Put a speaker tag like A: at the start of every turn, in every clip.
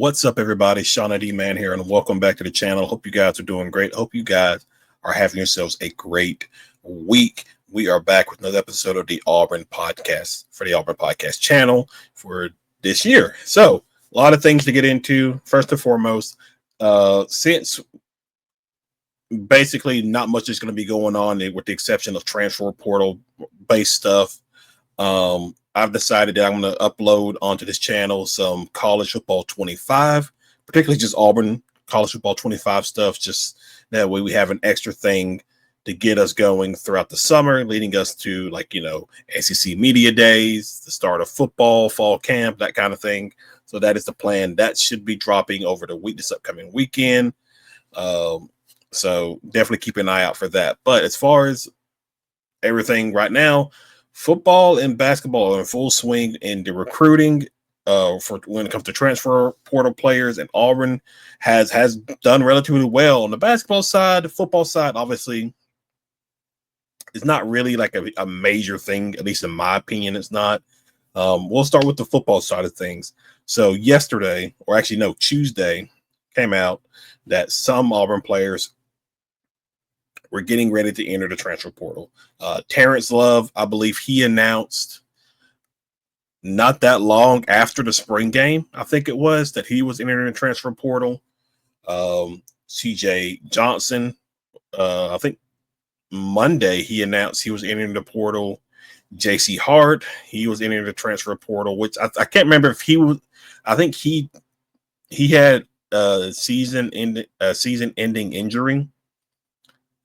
A: What's up, everybody? Shauna D. Man here, and welcome back to the channel. Hope you guys are doing great. Hope you guys are having yourselves a great week. We are back with another episode of the Auburn podcast for the Auburn podcast channel for this year. So, a lot of things to get into. First and foremost, since basically not much is going to be going on with the exception of transfer portal based stuff. I've decided that I'm going to upload onto this channel some college football 25, particularly just Auburn college football 25 stuff. Just that way we have an extra thing to get us going throughout the summer, leading us to SEC media days, the start of football, fall camp, that kind of thing. So that is the plan. That should be dropping over this upcoming weekend. So definitely keep an eye out for that. But as far as everything right now, football and basketball are in full swing in the recruiting for when it comes to transfer portal players, and Auburn has done relatively well on the basketball side. The football side, obviously, is not really like a major thing, at least in my opinion, it's not. We'll start with the football side of things. So yesterday, or actually no, Tuesday, came out that some Auburn players we're getting ready to enter the transfer portal. Terrence Love, I believe he announced not that long after the spring game, I think it was, that he was entering the transfer portal. CJ Johnson, I think Monday he announced he was entering the portal. JC Hart, he was entering the transfer portal, which I can't remember if he was. I think he had a season-ending injury.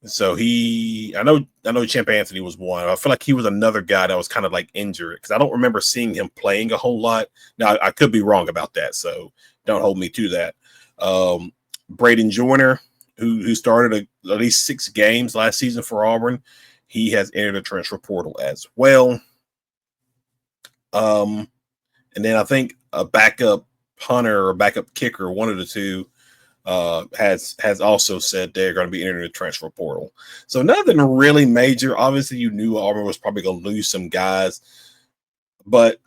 A: So I know Champ Anthony was one. I feel like he was another guy that was kind of like injured because I don't remember seeing him playing a whole lot. Now I could be wrong about that, so don't hold me to that. Braden Joyner, who started at least 6 games last season for Auburn, he has entered the transfer portal as well. And then I think a backup punter or backup kicker, one of the two, has also said they're going to be entering the transfer portal. So nothing really major. Obviously, you knew Auburn was probably going to lose some guys, but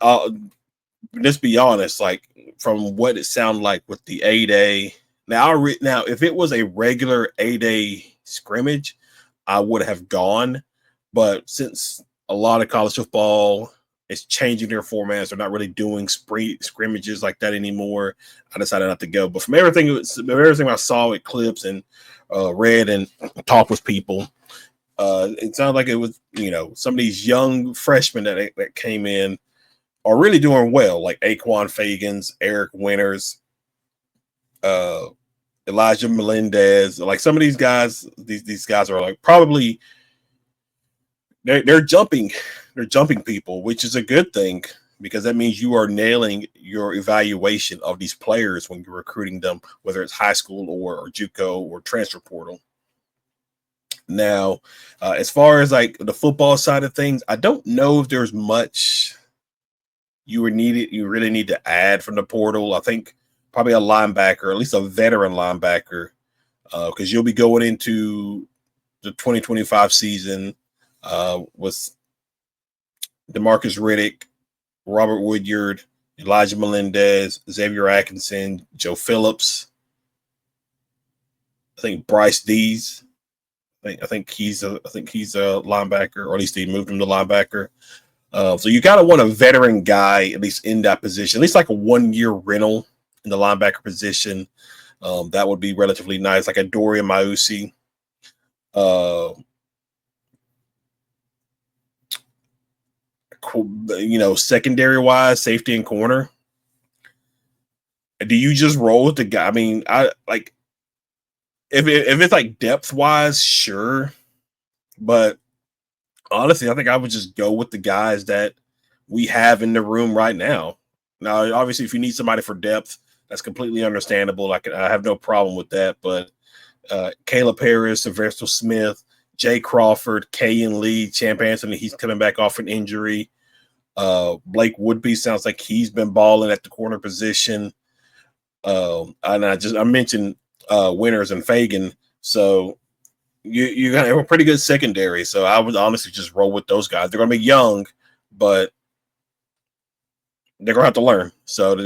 A: let's be honest. Like from what it sounded like with the A-Day. Now, if it was a regular A-Day scrimmage, I would have gone. But since a lot of college football is changing their formats, they're not really doing scrimmages like that anymore, I decided not to go. But from everything I saw with clips and read and talked with people, it sounded like it was, some of these young freshmen that came in are really doing well, like Aquan Fagans, Eric Winters, Elijah Melendez. Like some of these guys, these guys are like probably they're jumping people, which is a good thing because that means you are nailing your evaluation of these players when you're recruiting them, whether it's high school or JUCO or transfer portal. Now, as far as like the football side of things, I don't know if there's much you really need to add from the portal. I think probably a linebacker, at least a veteran linebacker, because you'll be going into the 2025 season with DeMarcus Riddick, Robert Woodyard, Elijah Melendez, Xavier Atkinson, Joe Phillips. I think Bryce Dees. I think he's a linebacker, or at least they moved him to linebacker. So you gotta want a veteran guy at least in that position, at least like a 1-year rental in the linebacker position. That would be relatively nice, like a Dorian Mausi. Secondary wise, safety and corner. Do you just roll with the guy? I mean, I like if it's like depth wise, sure, but honestly, I think I would just go with the guys that we have in the room right now. Now, obviously, if you need somebody for depth, that's completely understandable. I have no problem with that. But Caleb Harris, Sylvester Smith, Jay Crawford, Kayan Lee, Champ Anthony, he's coming back off an injury. Blake Woodby sounds like he's been balling at the corner position. And I mentioned Winters and Fagan. So you're going to have a pretty good secondary. So I would honestly just roll with those guys. They're going to be young, but they're gonna have to learn. So,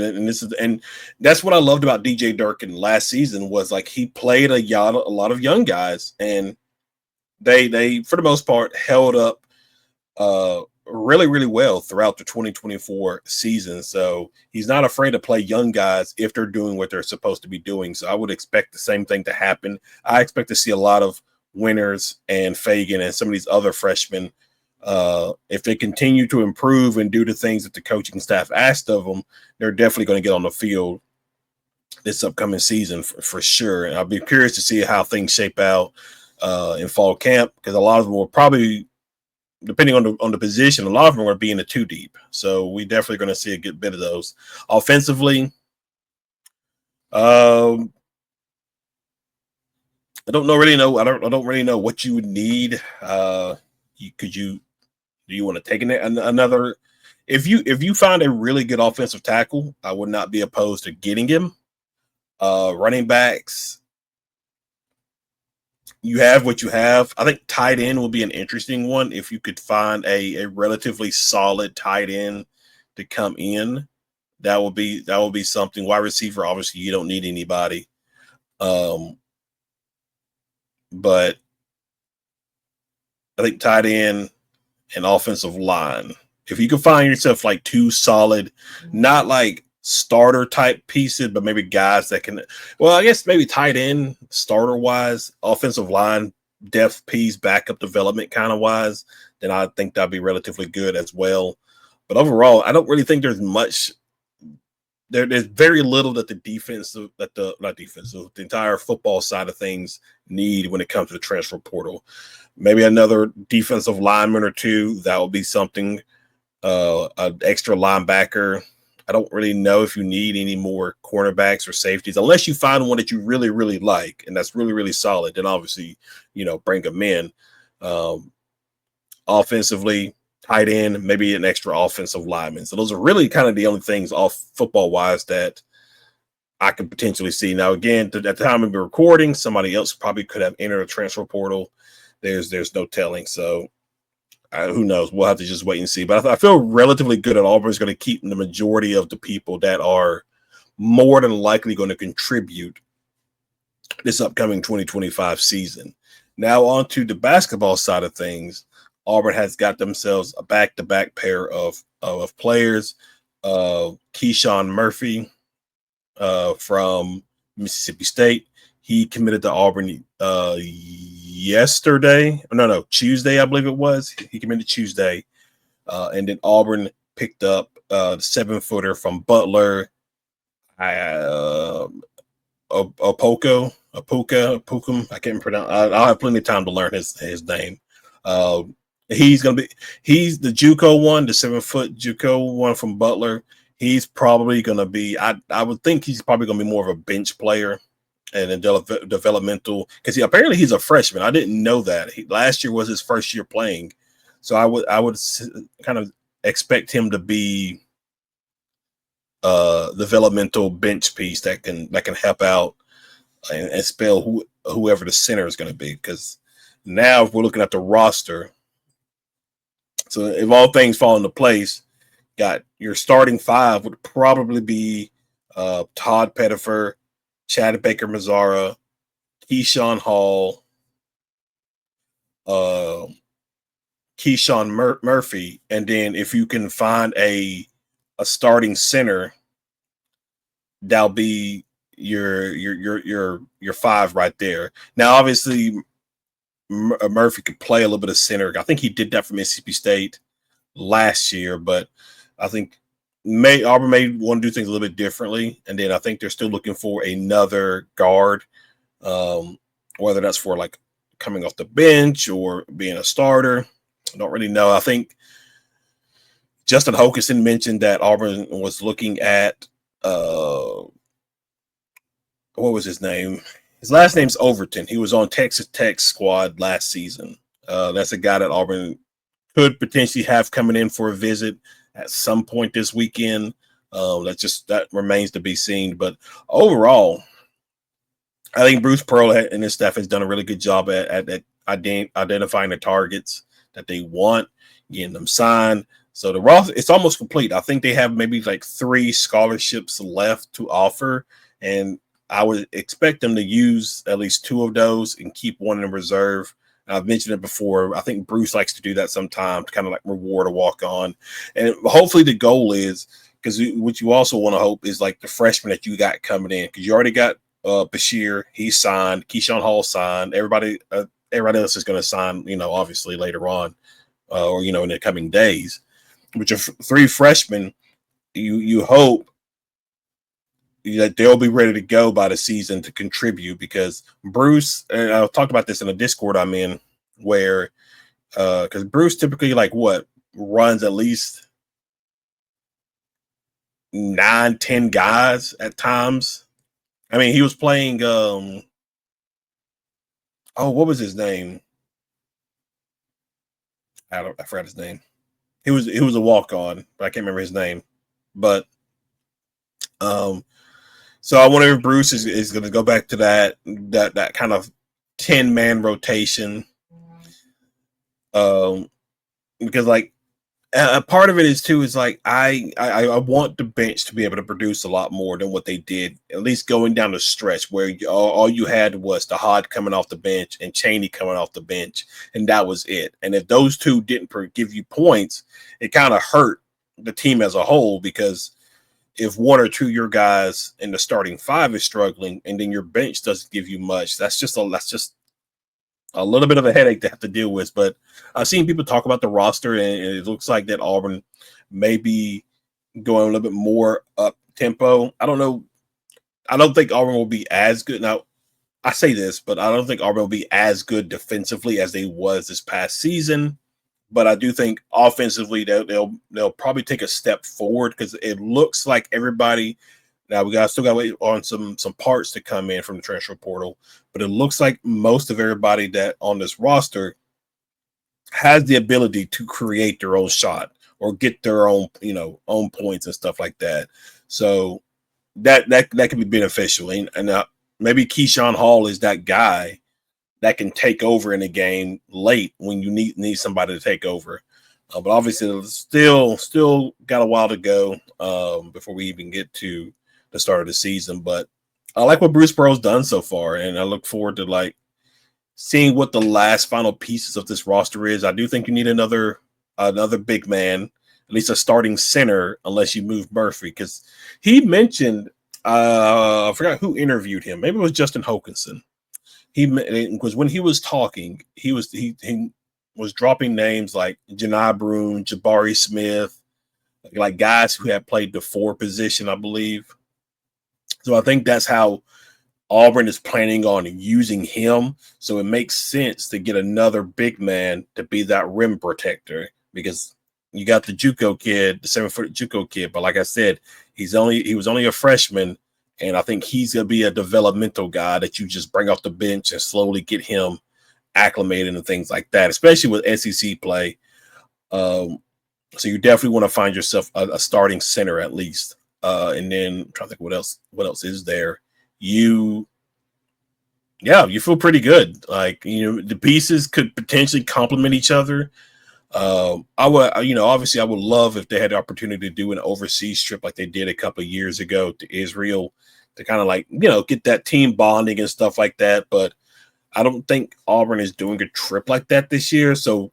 A: and that's what I loved about DJ Durkin last season was like he played a lot of young guys, and they for the most part held up really really well throughout the 2024 season. So he's not afraid to play young guys if they're doing what they're supposed to be doing. So I would expect the same thing to happen. I expect to see a lot of Winters and Fagan and some of these other freshmen. If they continue to improve and do the things that the coaching staff asked of them, they're definitely going to get on the field this upcoming season for sure. And I'll be curious to see how things shape out in fall camp, because a lot of them will probably, depending on the position, a lot of them are being a two deep. So we definitely going to see a good bit of those. Offensively, I don't really know what you would need. Do you want to take another? If you find a really good offensive tackle, I would not be opposed to getting him. Running backs, you have what you have. I think tight end will be an interesting one if you could find a relatively solid tight end to come in. That will be something. Wide receiver, obviously, you don't need anybody. But I think tight end and offensive line. If you can find yourself like two solid, not like starter type pieces, but maybe guys that can, well, I guess maybe tight end starter wise, offensive line depth piece, backup development kind of wise, then I think that'd be relatively good as well. But overall, I don't really think there's much. There's very little that the entire football side of things need when it comes to the transfer portal. Maybe another defensive lineman or two. That would be something. An extra linebacker. I don't really know if you need any more cornerbacks or safeties, unless you find one that you really, really like and that's really, really solid. Then obviously, bring them in. Offensively, tight end, maybe an extra offensive lineman. So those are really kind of the only things off football wise that I could potentially see. Now, again, at the time of the recording, somebody else probably could have entered a transfer portal. There's no telling. So who knows? We'll have to just wait and see. But I feel relatively good at Auburn is going to keep the majority of the people that are more than likely going to contribute this upcoming 2025 season. Now on to the basketball side of things. Auburn has got themselves a back-to-back pair of players. Keyshawn Murphy from Mississippi State. He committed to Auburn Tuesday, I believe it was. He committed Tuesday. And then Auburn picked up the 7-footer from Butler, Apukum. I can't pronounce. I'll have plenty of time to learn his name. He's the JUCO one, the 7-foot JUCO one from Butler. He's probably going to be. I would think he's probably going to be more of a bench player and a developmental, because apparently he's a freshman. I didn't know that. Last year was his first year playing, so I would kind of expect him to be developmental bench piece that can help out and spell whoever the center is going to be. Because now if we're looking at the roster, so if all things fall into place, got your starting five would probably be Todd Pettifer, Chad Baker-Mazara, Keyshawn Hall, Keyshawn Murphy, and then if you can find a starting center, that'll be your five right there. Now, obviously, Murphy could play a little bit of center. I think he did that for Mississippi State last year, but I think Auburn may want to do things a little bit differently. And then I think they're still looking for another guard, whether that's for like coming off the bench or being a starter. I don't really know. I think Justin Hokanson mentioned that Auburn was looking at what was his name? His last name's Overton. He was on Texas Tech squad last season. That's a guy that Auburn could potentially have coming in for a visit at some point this weekend. That remains to be seen. But overall, I think Bruce Pearl and his staff has done a really good job at identifying the targets that they want, getting them signed. So the roster, it's almost complete. I think they have maybe like 3 scholarships left to offer, and I would expect them to use at least 2 of those and keep one in reserve. I've mentioned it before. I think Bruce likes to do that sometimes, kind of like reward a walk on. And hopefully the goal is, because what you also want to hope is like the freshman that you got coming in, because you already got Bashir, he signed, Keyshawn Hall signed, everybody else is going to sign, obviously later on, or in the coming days. With your 3 freshmen, you hope that they'll be ready to go by the season to contribute, because Bruce, and I talked about this in a Discord I'm in, where because Bruce typically runs at least 9-10 guys at times. I mean, he was playing what was his name? I forgot his name. He was a walk-on, but I can't remember his name. But so I wonder if Bruce is going to go back to that kind of 10-man rotation. Because a part of it is too is like I want the bench to be able to produce a lot more than what they did, at least going down the stretch where all you had was the Hod coming off the bench and Cheney coming off the bench, and that was it. And if those two didn't give you points, it kind of hurt the team as a whole, because if 1 or 2 of your guys in the starting 5 is struggling and then your bench doesn't give you much, that's just a little bit of a headache to have to deal with. But I've seen people talk about the roster, and it looks like that Auburn may be going a little bit more up tempo. I don't know. I don't think Auburn will be as good. Now, I say this, but I don't think Auburn will be as good defensively as they was this past season. But I do think offensively they'll probably take a step forward, because it looks like everybody. Now we still got to wait on some parts to come in from the transfer portal, but it looks like most of everybody that on this roster has the ability to create their own shot or get their own own points and stuff like that. So that can be beneficial, and maybe Keyshawn Hall is that guy that can take over in a game late when you need somebody to take over. But obviously, still got a while to go before we even get to the start of the season. But I like what Bruce Pearl's done so far, and I look forward to seeing what the last final pieces of this roster is. I do think you need another big man, at least a starting center, unless you move Murphy, because he mentioned I forgot who interviewed him. Maybe it was Justin Hokanson. Because when he was talking, he was dropping names like Janai Broom, Jabari Smith, like guys who had played the 4 position, I believe. So I think that's how Auburn is planning on using him. So it makes sense to get another big man to be that rim protector, because you got the JUCO kid, the 7-foot JUCO kid. But like I said, he was only a freshman. And I think he's going to be a developmental guy that you just bring off the bench and slowly get him acclimated and things like that, especially with SEC play. So you definitely want to find yourself a starting center at least. And then I'm trying to think what else is there. You feel pretty good. The pieces could potentially complement each other. Obviously I would love if they had the opportunity to do an overseas trip like they did a couple of years ago to Israel, to kind of get that team bonding and stuff like that. But I don't think Auburn is doing a trip like that this year. So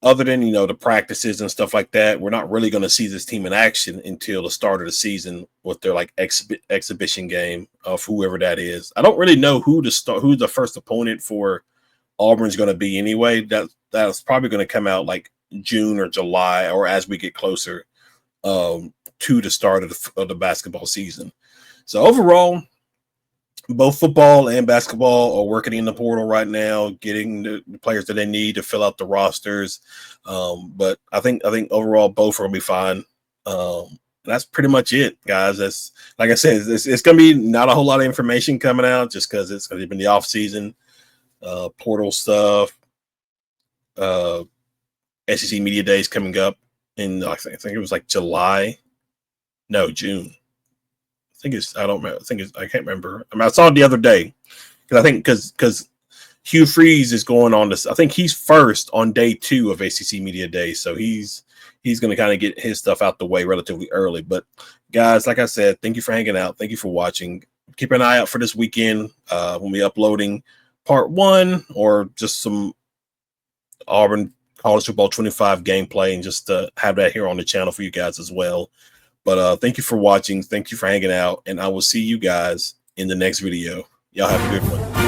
A: other than, the practices and stuff like that, we're not really going to see this team in action until the start of the season with their exhibition game of whoever that is. I don't really know who the first opponent for Auburn's going to be anyway. That's probably going to come out like June or July, or as we get closer to the start of the basketball season. So overall, both football and basketball are working in the portal right now, getting the players that they need to fill out the rosters. But I think overall both are going to be fine. That's pretty much it, guys. That's, like I said, it's going to be not a whole lot of information coming out, just because it's going to be the off season, portal stuff. SEC Media Days coming up in I think it was like June. I can't remember. I mean, I saw it the other day because Hugh Freeze is going on this. I think he's first on day 2 of ACC Media Day, so he's going to kind of get his stuff out the way relatively early. But guys, like I said, thank you for hanging out. Thank you for watching. Keep an eye out for this weekend when we're uploading part 1 or just some Auburn College Football 25 gameplay, and just have that here on the channel for you guys as well. But thank you for watching. Thank you for hanging out, and I will see you guys in the next video. Y'all have a good one.